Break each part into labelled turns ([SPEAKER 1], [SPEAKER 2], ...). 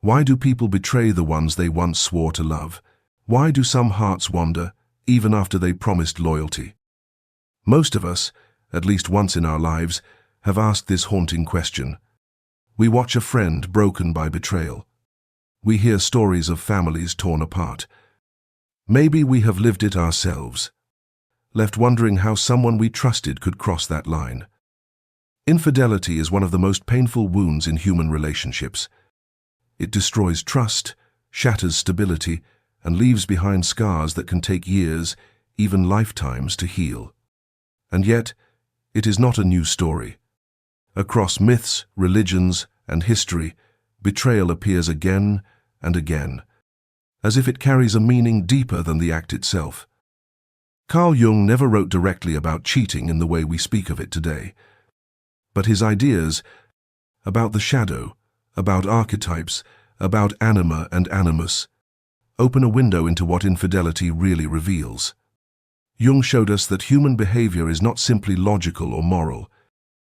[SPEAKER 1] Why do people betray the ones they once swore to love? Why do some hearts wander, even after they promised loyalty? Most of us, at least once in our lives, have asked this haunting question. We watch a friend broken by betrayal. We hear stories of families torn apart. Maybe we have lived it ourselves, left wondering how someone we trusted could cross that line. Infidelity is one of the most painful wounds in human relationships. It destroys trust, shatters stability, and leaves behind scars that can take years, even lifetimes, to heal. And yet, it is not a new story. Across myths, religions, and history, betrayal appears again and again, as if it carries a meaning deeper than the act itself. Carl Jung never wrote directly about cheating in the way we speak of it today, but his ideas about the shadow, about archetypes, about Anima and Animus, open a window into what infidelity really reveals. Jung showed us that human behavior is not simply logical or moral.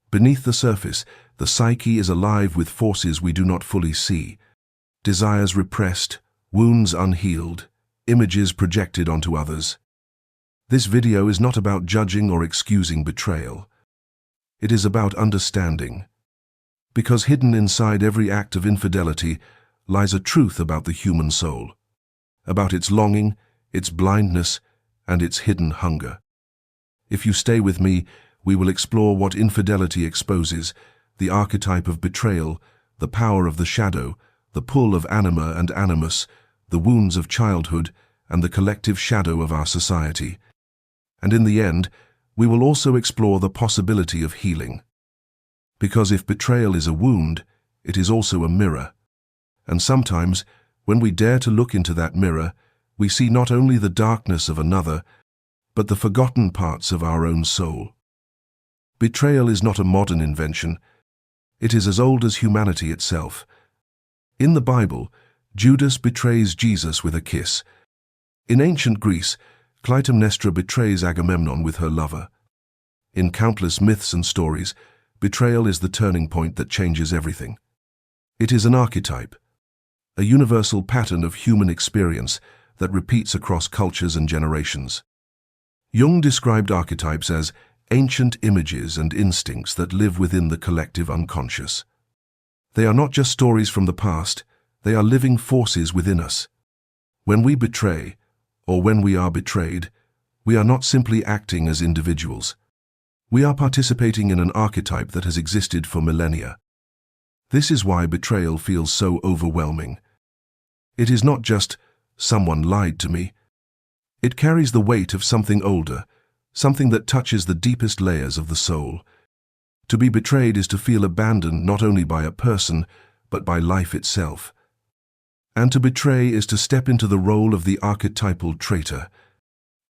[SPEAKER 1] Beneath the surface, the psyche is alive with forces we do not fully see. Desires repressed, wounds unhealed, images projected onto others. This video is not about judging or excusing betrayal. It is about understanding. Because hidden inside every act of infidelity lies a truth about the human soul, about its longing, its blindness, and its hidden hunger. If you stay with me, we will explore what infidelity exposes, the archetype of betrayal, the power of the shadow, the pull of Anima and Animus, the wounds of childhood, and the collective shadow of our society. And in the end, we will also explore the possibility of healing. Because if betrayal is a wound, it is also a mirror. And sometimes, when we dare to look into that mirror, we see not only the darkness of another, but the forgotten parts of our own soul. Betrayal is not a modern invention. It is as old as humanity itself. In the Bible, Judas betrays Jesus with a kiss. In ancient Greece, Clytemnestra betrays Agamemnon with her lover. In countless myths and stories, betrayal is the turning point that changes everything. It is an archetype, a universal pattern of human experience that repeats across cultures and generations. Jung described archetypes as ancient images and instincts that live within the collective unconscious. They are not just stories from the past, they are living forces within us. When we betray, or when we are betrayed, we are not simply acting as individuals. We are participating in an archetype that has existed for millennia. This is why betrayal feels so overwhelming. It is not just, someone lied to me. It carries the weight of something older, something that touches the deepest layers of the soul. To be betrayed is to feel abandoned not only by a person, but by life itself. And to betray is to step into the role of the archetypal traitor,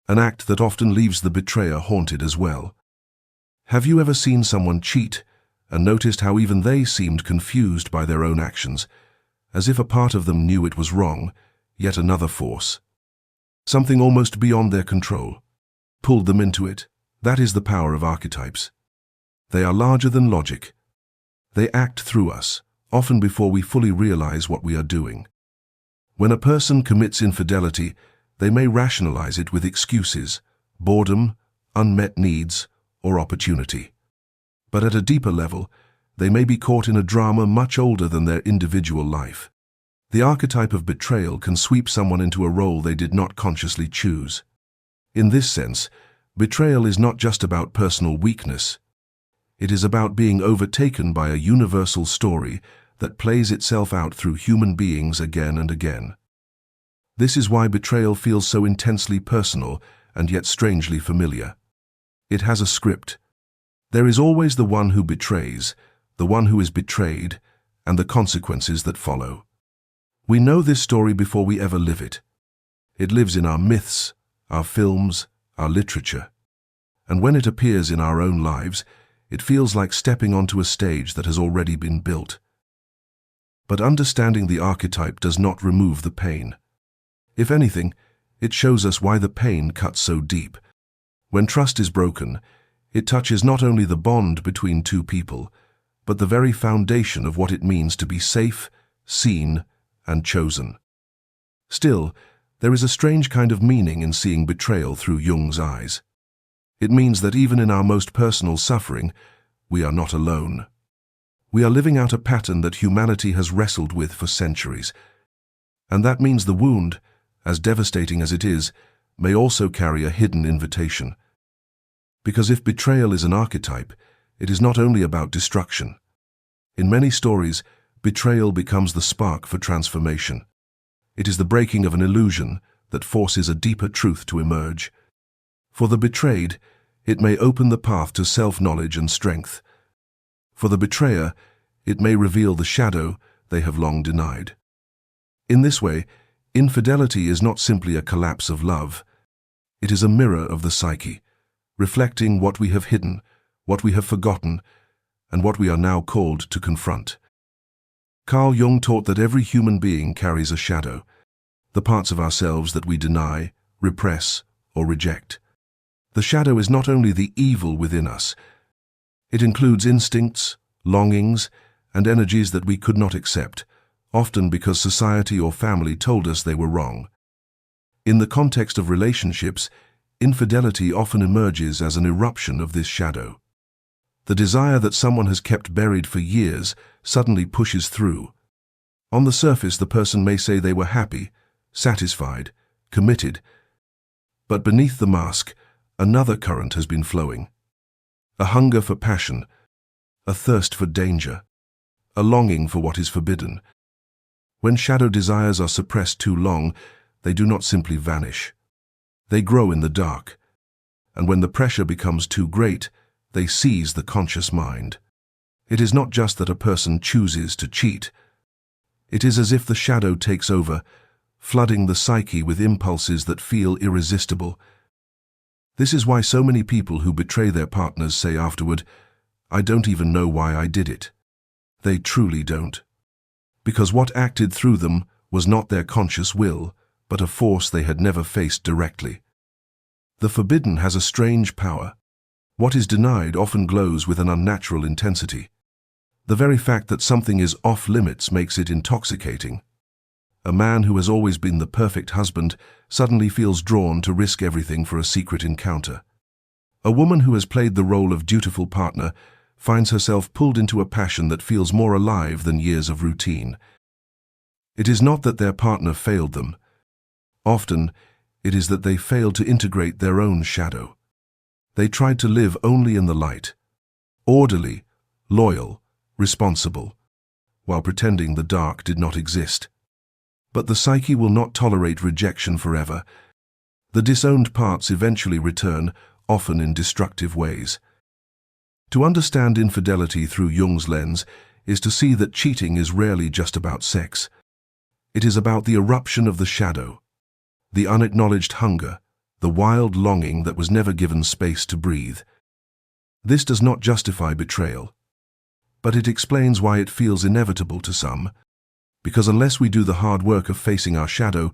[SPEAKER 1] an act that often leaves the betrayer haunted as well. Have you ever seen someone cheat and noticed how even they seemed confused by their own actions, as if a part of them knew it was wrong, yet another force, something almost beyond their control, pulled them into it? That is the power of archetypes. They are larger than logic. They act through us, often before we fully realize what we are doing. When a person commits infidelity, they may rationalize it with excuses, boredom, unmet needs, or opportunity. But at a deeper level, they may be caught in a drama much older than their individual life. The archetype of betrayal can sweep someone into a role they did not consciously choose. In this sense, betrayal is not just about personal weakness. It is about being overtaken by a universal story that plays itself out through human beings again and again. This is why betrayal feels so intensely personal and yet strangely familiar. It has a script. There is always the one who betrays, the one who is betrayed, and the consequences that follow. We know this story before we ever live it. It lives in our myths, our films, our literature. And when it appears in our own lives, it feels like stepping onto a stage that has already been built. But understanding the archetype does not remove the pain. If anything, it shows us why the pain cuts so deep. When trust is broken, it touches not only the bond between two people, but the very foundation of what it means to be safe, seen, and chosen. Still, there is a strange kind of meaning in seeing betrayal through Jung's eyes. It means that even in our most personal suffering, we are not alone. We are living out a pattern that humanity has wrestled with for centuries. And that means the wound, as devastating as it is, may also carry a hidden invitation. Because if betrayal is an archetype, it is not only about destruction. In many stories, betrayal becomes the spark for transformation. It is the breaking of an illusion that forces a deeper truth to emerge. For the betrayed, it may open the path to self-knowledge and strength. For the betrayer, it may reveal the shadow they have long denied. In this way, infidelity is not simply a collapse of love. It is a mirror of the psyche, reflecting what we have hidden, what we have forgotten, and what we are now called to confront. Carl Jung taught that every human being carries a shadow, the parts of ourselves that we deny, repress, or reject. The shadow is not only the evil within us, it includes instincts, longings, and energies that we could not accept, often because society or family told us they were wrong. In the context of relationships, infidelity often emerges as an eruption of this shadow. The desire that someone has kept buried for years suddenly pushes through. On the surface, the person may say they were happy, satisfied, committed, but beneath the mask, another current has been flowing. A hunger for passion, a thirst for danger, a longing for what is forbidden. When shadow desires are suppressed too long, they do not simply vanish. They grow in the dark, and when the pressure becomes too great, they seize the conscious mind. It is not just that a person chooses to cheat. It is as if the shadow takes over, flooding the psyche with impulses that feel irresistible. This is why so many people who betray their partners say afterward, "I don't even know why I did it." They truly don't. Because what acted through them was not their conscious will, but a force they had never faced directly. The forbidden has a strange power. What is denied often glows with an unnatural intensity. The very fact that something is off limits makes it intoxicating. A man who has always been the perfect husband suddenly feels drawn to risk everything for a secret encounter. A woman who has played the role of dutiful partner finds herself pulled into a passion that feels more alive than years of routine. It is not that their partner failed them. Often, it is that they failed to integrate their own shadow. They tried to live only in the light, orderly, loyal, responsible, while pretending the dark did not exist. But the psyche will not tolerate rejection forever. The disowned parts eventually return, often in destructive ways. To understand infidelity through Jung's lens is to see that cheating is rarely just about sex. It is about the eruption of the shadow, the unacknowledged hunger, the wild longing that was never given space to breathe. This does not justify betrayal, but it explains why it feels inevitable to some, because unless we do the hard work of facing our shadow,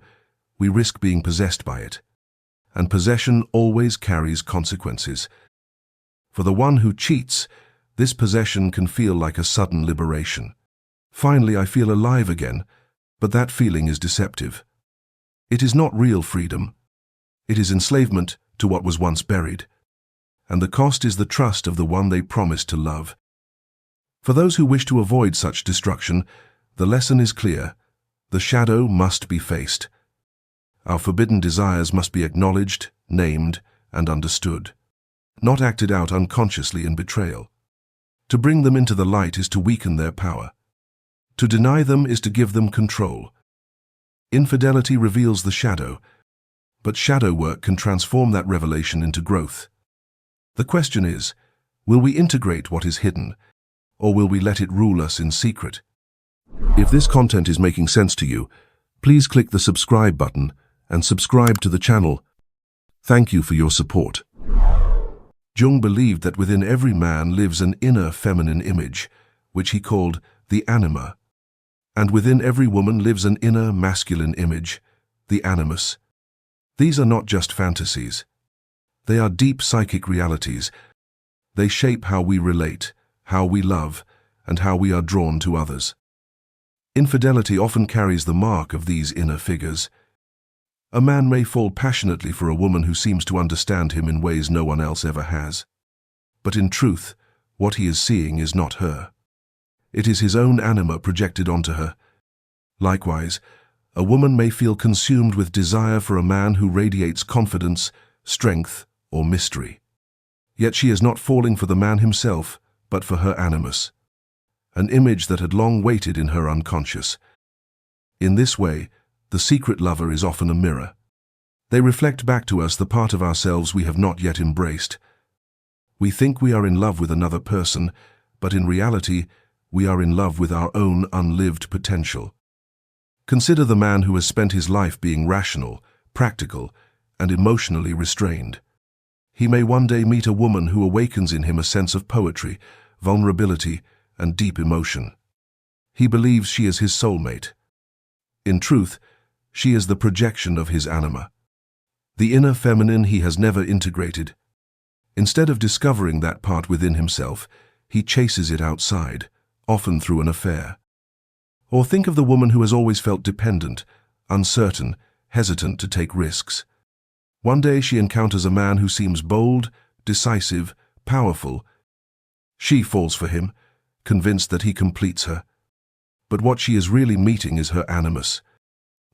[SPEAKER 1] we risk being possessed by it. And possession always carries consequences. For the one who cheats, this possession can feel like a sudden liberation. Finally, I feel alive again, but that feeling is deceptive. It is not real freedom. It is enslavement to what was once buried. And the cost is the trust of the one they promised to love. For those who wish to avoid such destruction, the lesson is clear. The shadow must be faced. Our forbidden desires must be acknowledged, named, and understood, not acted out unconsciously in betrayal. To bring them into the light is to weaken their power. To deny them is to give them control. Infidelity reveals the shadow, but shadow work can transform that revelation into growth. The question is, will we integrate what is hidden, or will we let it rule us in secret? If this content is making sense to you, please click the subscribe button and subscribe to the channel. Thank you for your support. Jung believed that within every man lives an inner feminine image, which he called the Anima, and within every woman lives an inner masculine image, the Animus. These are not just fantasies. They are deep psychic realities. They shape how we relate, how we love, and how we are drawn to others. Infidelity often carries the mark of these inner figures. A man may fall passionately for a woman who seems to understand him in ways no one else ever has. But in truth, what he is seeing is not her. It is his own anima projected onto her. Likewise, a woman may feel consumed with desire for a man who radiates confidence, strength, or mystery. Yet she is not falling for the man himself, but for her animus, an image that had long waited in her unconscious. In this way, the secret lover is often a mirror. They reflect back to us the part of ourselves we have not yet embraced. We think we are in love with another person, but in reality, we are in love with our own unlived potential. Consider the man who has spent his life being rational, practical, and emotionally restrained. He may one day meet a woman who awakens in him a sense of poetry, vulnerability, and deep emotion. He believes she is his soulmate. In truth, she is the projection of his anima, the inner feminine he has never integrated. Instead of discovering that part within himself, he chases it outside, often through an affair. Or think of the woman who has always felt dependent, uncertain, hesitant to take risks. One day she encounters a man who seems bold, decisive, powerful. She falls for him, convinced that he completes her. But what she is really meeting is her animus,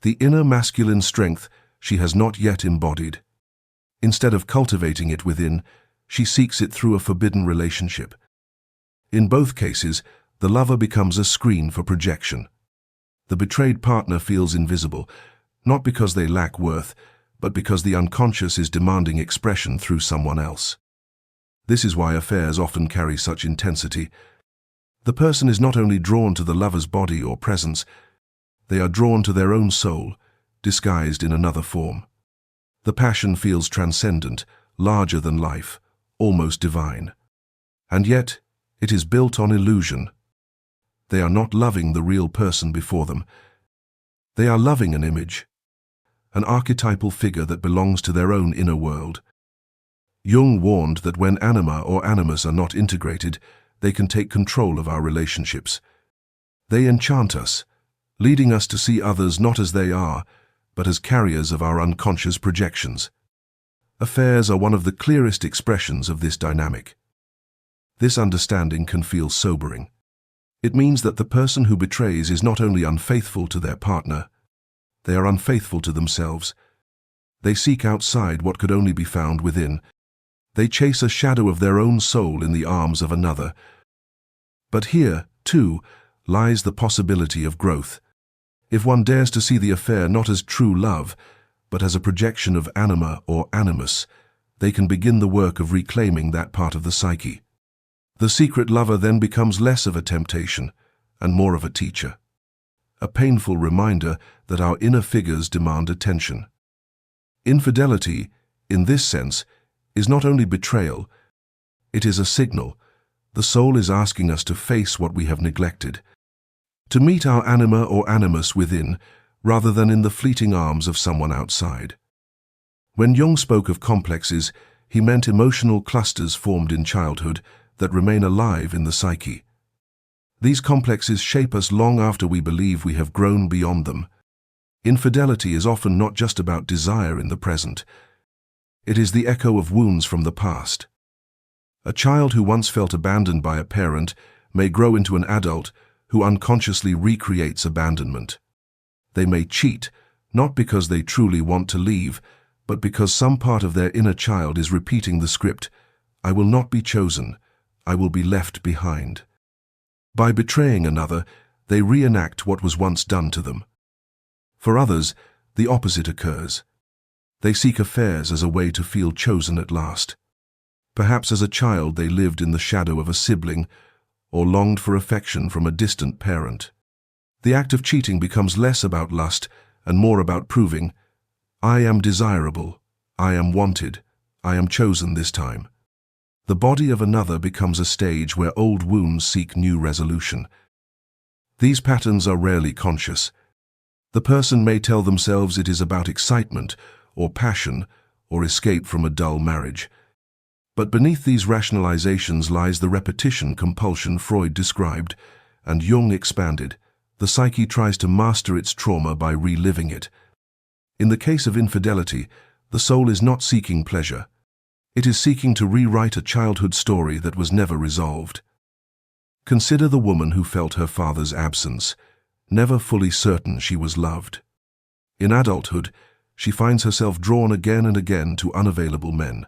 [SPEAKER 1] the inner masculine strength she has not yet embodied. Instead of cultivating it within, she seeks it through a forbidden relationship. In both cases, the lover becomes a screen for projection. The betrayed partner feels invisible, not because they lack worth, but because the unconscious is demanding expression through someone else. This is why affairs often carry such intensity. The person is not only drawn to the lover's body or presence, they are drawn to their own soul, disguised in another form. The passion feels transcendent, larger than life, almost divine. And yet, it is built on illusion. They are not loving the real person before them. They are loving an image, an archetypal figure that belongs to their own inner world. Jung warned that when anima or animus are not integrated, they can take control of our relationships. They enchant us, leading us to see others not as they are, but as carriers of our unconscious projections. Affairs are one of the clearest expressions of this dynamic. This understanding can feel sobering. It means that the person who betrays is not only unfaithful to their partner, they are unfaithful to themselves. They seek outside what could only be found within. They chase a shadow of their own soul in the arms of another. But here, too, lies the possibility of growth. If one dares to see the affair not as true love, but as a projection of anima or animus, they can begin the work of reclaiming that part of the psyche. The secret lover then becomes less of a temptation and more of a teacher, a painful reminder that our inner figures demand attention. Infidelity, in this sense, is not only betrayal, it is a signal. The soul is asking us to face what we have neglected, to meet our anima or animus within, rather than in the fleeting arms of someone outside. When Jung spoke of complexes, he meant emotional clusters formed in childhood that remain alive in the psyche. These complexes shape us long after we believe we have grown beyond them. Infidelity is often not just about desire in the present. It is the echo of wounds from the past. A child who once felt abandoned by a parent may grow into an adult who unconsciously recreates abandonment. They may cheat, not because they truly want to leave, but because some part of their inner child is repeating the script, "I will not be chosen, I will be left behind." By betraying another, they reenact what was once done to them. For others, the opposite occurs. They seek affairs as a way to feel chosen at last. Perhaps as a child they lived in the shadow of a sibling or longed for affection from a distant parent. The act of cheating becomes less about lust and more about proving, "I am desirable, I am wanted, I am chosen this time." The body of another becomes a stage where old wounds seek new resolution. These patterns are rarely conscious. The person may tell themselves it is about excitement or passion or escape from a dull marriage. But beneath these rationalizations lies the repetition compulsion Freud described and Jung expanded, The psyche tries to master its trauma by reliving it. In the case of infidelity, the soul is not seeking pleasure. It is seeking to rewrite a childhood story that was never resolved. Consider the woman who felt her father's absence, never fully certain she was loved. In adulthood, she finds herself drawn again and again to unavailable men.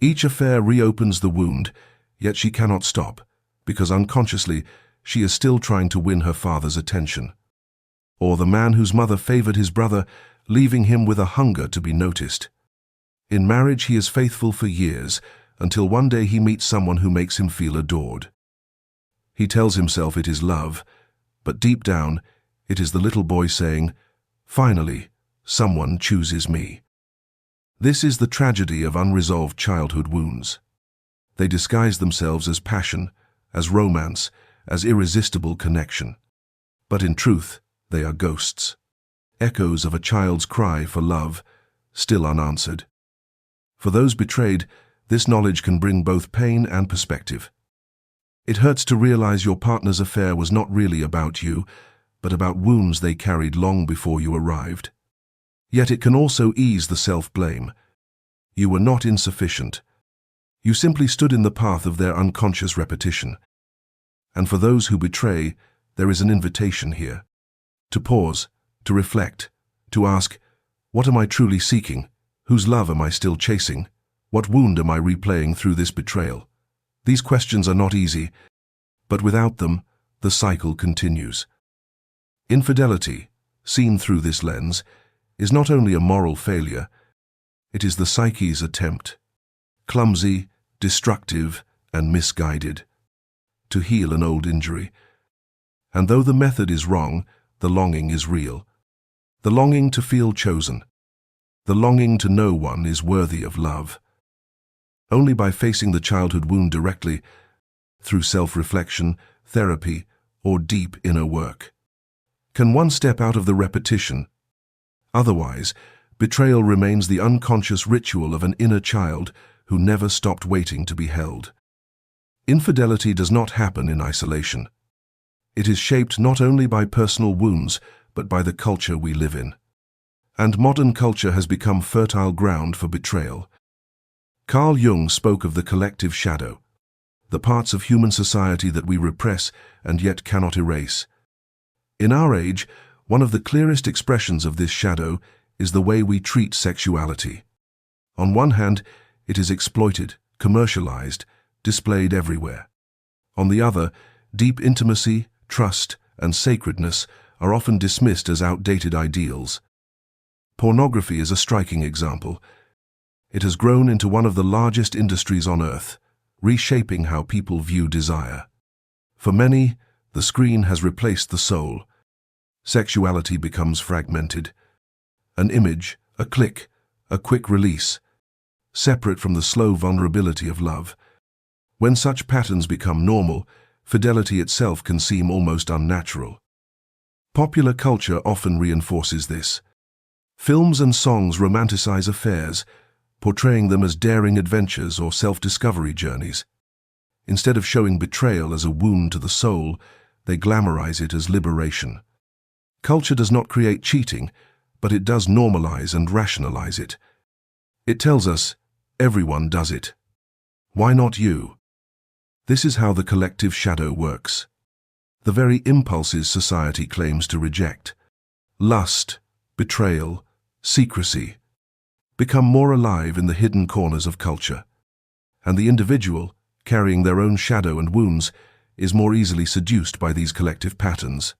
[SPEAKER 1] Each affair reopens the wound, yet she cannot stop, because unconsciously she is still trying to win her father's attention. Or the man whose mother favored his brother, leaving him with a hunger to be noticed. In marriage he is faithful for years, until one day he meets someone who makes him feel adored. He tells himself it is love, but deep down it is the little boy saying, "Finally, someone chooses me." This is the tragedy of unresolved childhood wounds. They disguise themselves as passion, as romance, as irresistible connection. But in truth, they are ghosts, echoes of a child's cry for love, still unanswered. For those betrayed, this knowledge can bring both pain and perspective. It hurts to realize your partner's affair was not really about you, but about wounds they carried long before you arrived. Yet it can also ease the self-blame. You were not insufficient. You simply stood in the path of their unconscious repetition. And for those who betray, there is an invitation here. To pause, to reflect, to ask, what am I truly seeking? Whose love am I still chasing? What wound am I replaying through this betrayal? These questions are not easy, but without them, the cycle continues. Infidelity, seen through this lens, is not only a moral failure, it is the psyche's attempt, clumsy, destructive, and misguided, to heal an old injury. And though the method is wrong, the longing is real. The longing to feel chosen. The longing to know one is worthy of love. Only by facing the childhood wound directly, through self-reflection, therapy, or deep inner work, can one step out of the repetition. Otherwise, betrayal remains the unconscious ritual of an inner child who never stopped waiting to be held. Infidelity does not happen in isolation. It is shaped not only by personal wounds, but by the culture we live in. And modern culture has become fertile ground for betrayal. Carl Jung spoke of the collective shadow, the parts of human society that we repress and yet cannot erase. In our age, one of the clearest expressions of this shadow is the way we treat sexuality. On one hand, it is exploited, commercialized, displayed everywhere. On the other, deep intimacy, trust, and sacredness are often dismissed as outdated ideals. Pornography is a striking example. It has grown into one of the largest industries on earth, reshaping how people view desire. For many, the screen has replaced the soul. Sexuality becomes fragmented. An image, a click, a quick release, separate from the slow vulnerability of love. When such patterns become normal, fidelity itself can seem almost unnatural. Popular culture often reinforces this. Films and songs romanticize affairs, portraying them as daring adventures or self-discovery journeys. Instead of showing betrayal as a wound to the soul, they glamorize it as liberation. Culture does not create cheating, but it does normalize and rationalize it. It tells us, everyone does it. Why not you? This is how the collective shadow works. The very impulses society claims to reject, lust, betrayal, secrecy, become more alive in the hidden corners of culture. And the individual, carrying their own shadow and wounds, is more easily seduced by these collective patterns.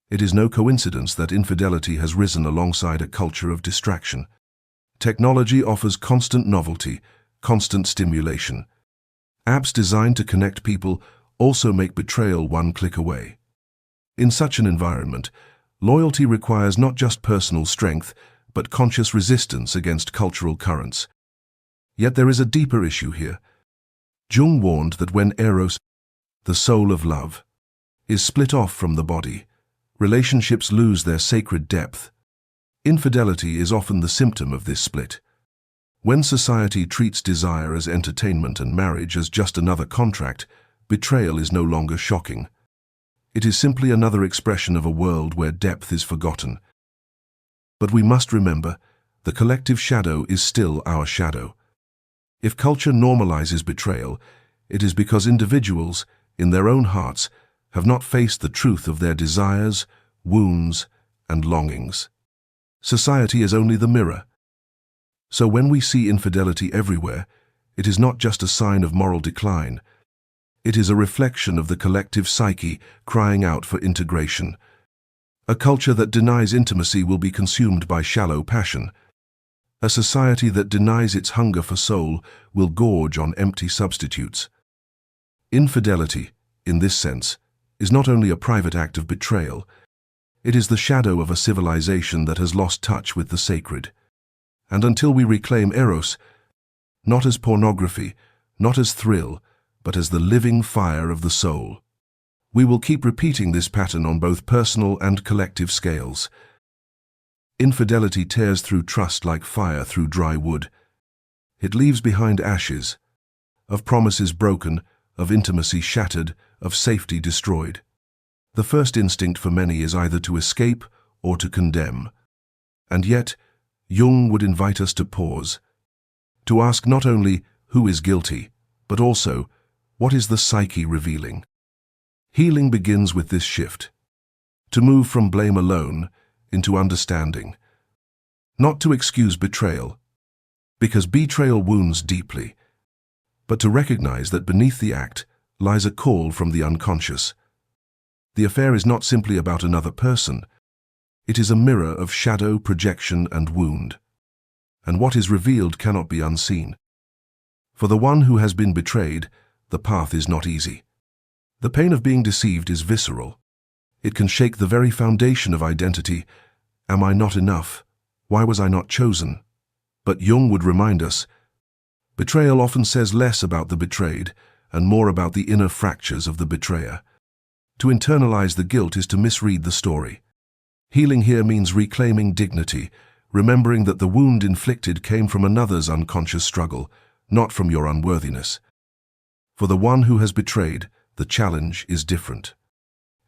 [SPEAKER 1] It is no coincidence that infidelity has risen alongside a culture of distraction. Technology offers constant novelty, constant stimulation. Apps designed to connect people also make betrayal one click away. In such an environment, loyalty requires not just personal strength, but conscious resistance against cultural currents. Yet there is a deeper issue here. Jung warned that when eros, the soul of love, is split off from the body, relationships lose their sacred depth. Infidelity is often the symptom of this split. When society treats desire as entertainment and marriage as just another contract, betrayal is no longer shocking. It is simply another expression of a world where depth is forgotten. But we must remember, the collective shadow is still our shadow. If culture normalizes betrayal, it is because individuals, in their own hearts, have not faced the truth of their desires, wounds, and longings. Society is only the mirror. So when we see infidelity everywhere, it is not just a sign of moral decline. It is a reflection of the collective psyche crying out for integration. A culture that denies intimacy will be consumed by shallow passion. A society that denies its hunger for soul will gorge on empty substitutes. Infidelity, in this sense, is not only a private act of betrayal, it is the shadow of a civilization that has lost touch with the sacred. And until we reclaim eros, not as pornography, not as thrill, but as the living fire of the soul, we will keep repeating this pattern on both personal and collective scales. Infidelity tears through trust like fire through dry wood. It leaves behind ashes, of promises broken, of intimacy shattered, of safety destroyed. The first instinct for many is either to escape or to condemn. And yet, Jung would invite us to pause, to ask not only who is guilty, but also, what is the psyche revealing? Healing begins with this shift, to move from blame alone into understanding. Not to excuse betrayal, because betrayal wounds deeply, but to recognize that beneath the act lies a call from the unconscious. The affair is not simply about another person. It is a mirror of shadow, projection, and wound. And what is revealed cannot be unseen. For the one who has been betrayed, the path is not easy. The pain of being deceived is visceral. It can shake the very foundation of identity. Am I not enough? Why was I not chosen? But Jung would remind us, betrayal often says less about the betrayed and more about the inner fractures of the betrayer. To internalize the guilt is to misread the story. Healing here means reclaiming dignity, remembering that the wound inflicted came from another's unconscious struggle, not from your unworthiness. For the one who has betrayed, the challenge is different.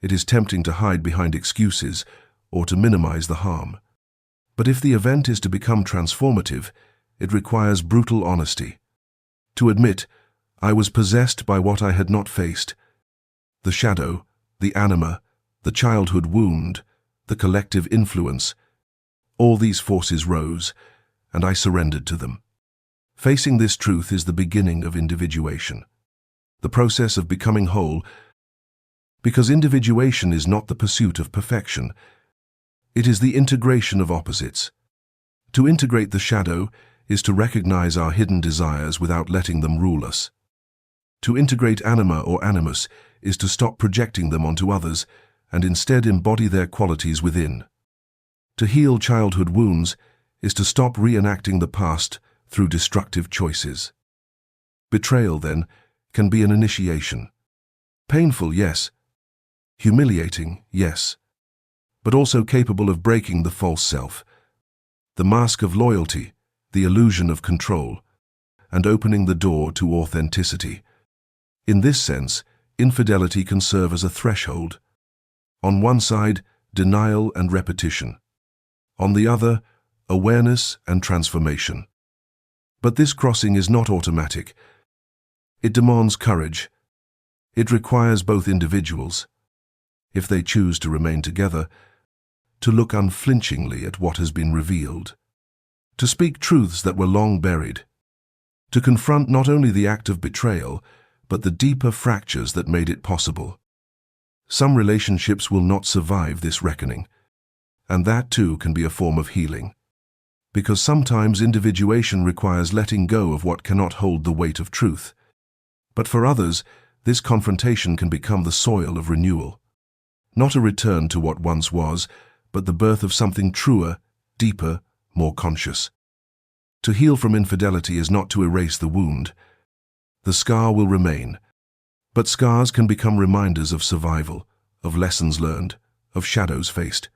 [SPEAKER 1] It is tempting to hide behind excuses or to minimize the harm. But if the event is to become transformative, it requires brutal honesty. To admit, I was possessed by what I had not faced. The shadow, the anima, the childhood wound, the collective influence, all these forces rose, and I surrendered to them. Facing this truth is the beginning of individuation, the process of becoming whole, because individuation is not the pursuit of perfection. It is the integration of opposites. To integrate the shadow is to recognize our hidden desires without letting them rule us. To integrate anima or animus is to stop projecting them onto others and instead embody their qualities within. To heal childhood wounds is to stop reenacting the past through destructive choices. Betrayal, then, can be an initiation. Painful, yes. Humiliating, yes. But also capable of breaking the false self, the mask of loyalty, the illusion of control, and opening the door to authenticity. In this sense, infidelity can serve as a threshold. On one side, denial and repetition. On the other, awareness and transformation. But this crossing is not automatic. It demands courage. It requires both individuals, if they choose to remain together, to look unflinchingly at what has been revealed, to speak truths that were long buried, to confront not only the act of betrayal, but the deeper fractures that made it possible. Some relationships will not survive this reckoning, and that too can be a form of healing, because sometimes individuation requires letting go of what cannot hold the weight of truth. But for others, this confrontation can become the soil of renewal, not a return to what once was, but the birth of something truer, deeper, more conscious. To heal from infidelity is not to erase the wound. The scar will remain, but scars can become reminders of survival, of lessons learned, of shadows faced.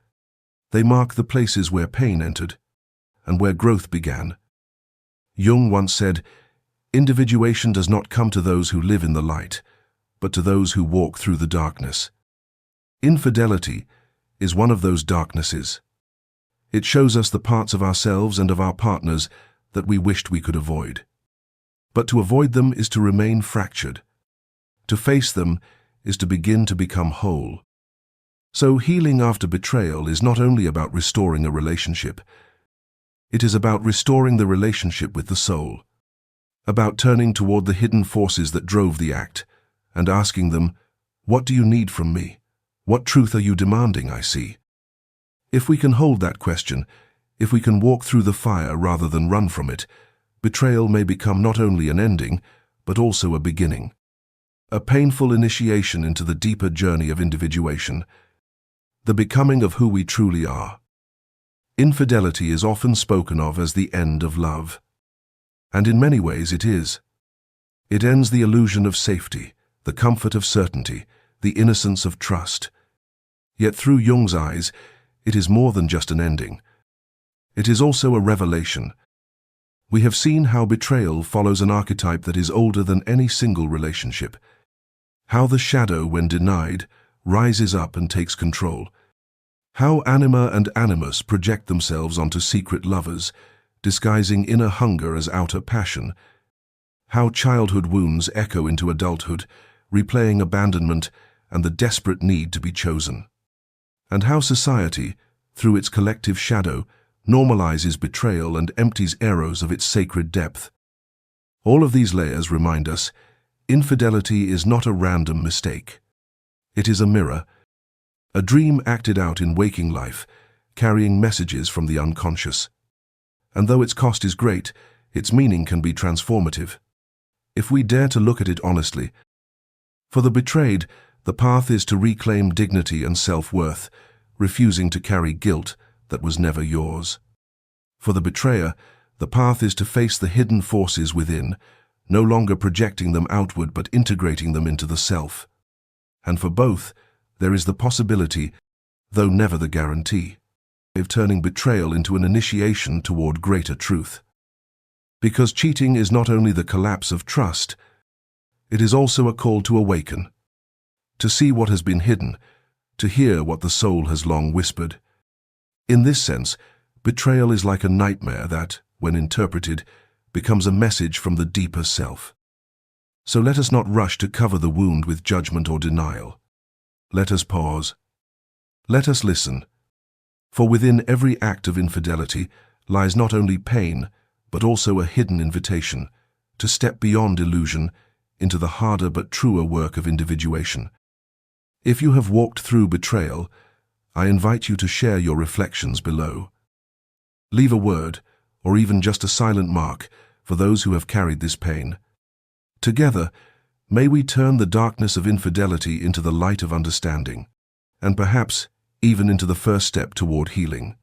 [SPEAKER 1] They mark the places where pain entered and where growth began. Jung once said, "Individuation does not come to those who live in the light, but to those who walk through the darkness." Infidelity is one of those darknesses. It shows us the parts of ourselves and of our partners that we wished we could avoid. But to avoid them is to remain fractured. To face them is to begin to become whole. So healing after betrayal is not only about restoring a relationship, it is about restoring the relationship with the soul, about turning toward the hidden forces that drove the act and asking them, "What do you need from me? What truth are you demanding, I see?" If we can hold that question, if we can walk through the fire rather than run from it, betrayal may become not only an ending, but also a beginning. A painful initiation into the deeper journey of individuation, the becoming of who we truly are. Infidelity is often spoken of as the end of love. And in many ways it is. It ends the illusion of safety, the comfort of certainty, the innocence of trust. Yet through Jung's eyes, it is more than just an ending. It is also a revelation. We have seen how betrayal follows an archetype that is older than any single relationship. How the shadow, when denied, rises up and takes control. How Anima and Animus project themselves onto secret lovers, disguising inner hunger as outer passion. How childhood wounds echo into adulthood, replaying abandonment and the desperate need to be chosen. And how society, through its collective shadow, normalizes betrayal and empties arrows of its sacred depth. All of these layers remind us, infidelity is not a random mistake. It is a mirror, a dream acted out in waking life, carrying messages from the unconscious. And though its cost is great, its meaning can be transformative, if we dare to look at it honestly. For the betrayed, the path is to reclaim dignity and self-worth, refusing to carry guilt that was never yours. For the betrayer, the path is to face the hidden forces within, no longer projecting them outward but integrating them into the self. And for both, there is the possibility, though never the guarantee, of turning betrayal into an initiation toward greater truth. Because cheating is not only the collapse of trust, it is also a call to awaken, to see what has been hidden, to hear what the soul has long whispered. In this sense, betrayal is like a nightmare that, when interpreted, becomes a message from the deeper self. So let us not rush to cover the wound with judgment or denial. Let us pause. Let us listen. For within every act of infidelity lies not only pain, but also a hidden invitation to step beyond illusion into the harder but truer work of individuation. If you have walked through betrayal, I invite you to share your reflections below. Leave a word, or even just a silent mark, for those who have carried this pain. Together, may we turn the darkness of infidelity into the light of understanding, and perhaps even into the first step toward healing.